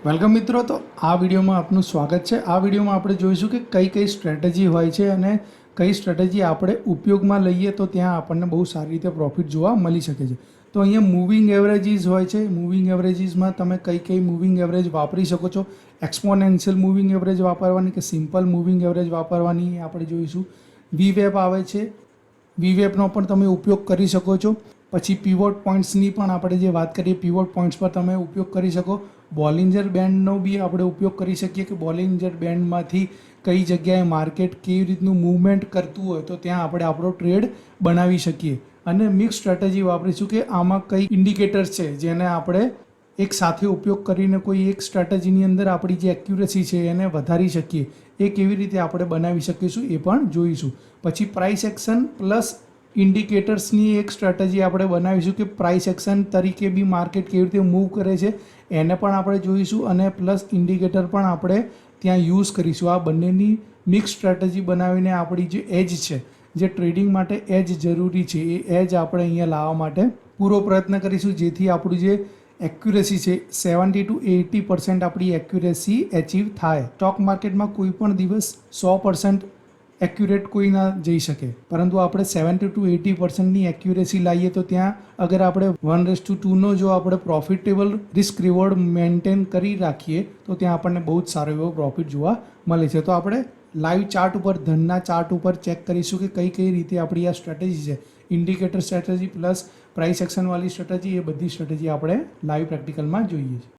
Welcome મિત્રો, તો આ વિડીયોમાં આપનું સ્વાગત છે। આ વિડીયોમાં આપણે જોઈશું કે કઈ કઈ સ્ટ્રેટેજી હોય છે અને કઈ સ્ટ્રેટેજી આપણે ઉપયોગમાં લઈએ તો ત્યાં આપણને બહુ સારી રીતે પ્રોફિટ જોવા મળી શકે છે। તો અહીંયા મૂવિંગ એવરેજીસ હોય છે। મૂવિંગ એવરેજીસમાં તમે કઈ મૂવિંગ એવરેજ વાપરી શકો છો। એક્સપોનેન્શિયલ મૂવિંગ એવરેજ વાપરવાની કે સિમ્પલ મૂવિંગ એવરેજ વાપરવાની આપણે જોઈશું। વીવેપ આવે છે, વીવેપનો પણ તમે ઉપયોગ કરી શકો છો। પછી પીવોટ પોઈન્ટ્સની પણ આપણે જે વાત કરીએ, પીવોટ પોઈન્ટ્સ પર તમે ઉપયોગ કરી શકો। બોલિંજર બેન્ડનો બી આપણે ઉપયોગ કરી શકીએ કે બોલિંજર બેન્ડમાંથી કઈ જગ્યાએ માર્કેટ કેવી રીતનું મૂવમેન્ટ કરતું હોય તો ત્યાં આપણે આપણો ટ્રેડ બનાવી શકીએ। અને મિક્સ સ્ટ્રેટેજી વાપરીશું કે આમાં કઈ ઇન્ડિકેટર્સ છે જેને આપણે એક સાથે ઉપયોગ કરીને કોઈ એક સ્ટ્રેટેજીની અંદર આપણી જે એક્યુરેસી છે એને વધારી શકીએ। એ કેવી રીતે આપણે બનાવી શકીશું એ પણ જોઈશું। પછી પ્રાઇસ એક્શન પ્લસ ઇન્ડિકેટર્સની એક સ્ટ્રેટેજી આપણે બનાવીશું કે પ્રાઇસ એક્શન તરીકે બી માર્કેટ કેવી રીતે મૂવ કરે છે એને પણ આપણે જોઈશું અને પ્લસ ઇન્ડિકેટર પણ આપણે ત્યાં યુઝ કરીશું। આ બંનેની મિક્સ સ્ટ્રેટેજી બનાવીને આપણી જે એજ છે, જે ટ્રેડિંગ માટે એજ જરૂરી છે, એ એજ આપણે અહીંયા લાવવા માટે પૂરો પ્રયત્ન કરીશું જેથી આપણું જે એક્યુરેસી છે 70 to 80% આપણી એક્યુરેસી એચીવ થાય। સ્ટોક માર્કેટમાં કોઈ પણ દિવસ 100% એક્યુરેટ કોઈ ના જઈ શકે, પરંતુ આપણે 70 to 80%ની એક્યુરેસી લાવીએ તો ત્યાં અગર આપણે 1:2નો જો આપણે પ્રોફિટેબલ રિસ્ક રિવોર્ડ મેન્ટેન કરી રાખીએ તો ત્યાં આપણને બહુ જ સારો એવો પ્રોફિટ જોવા મળે છે। તો આપણે લાઈવ ચાર્ટ ઉપર, ધનના ચાર્ટ ઉપર ચેક કરીશું કે કઈ રીતે આપણી આ સ્ટ્રેટેજી છે, ઇન્ડિકેટર સ્ટ્રેટેજી પ્લસ પ્રાઇસ એક્શનવાળી સ્ટ્રેટેજી, એ બધી સ્ટ્રેટેજી આપણે લાઈવ પ્રેક્ટિકલમાં જોઈએ છીએ।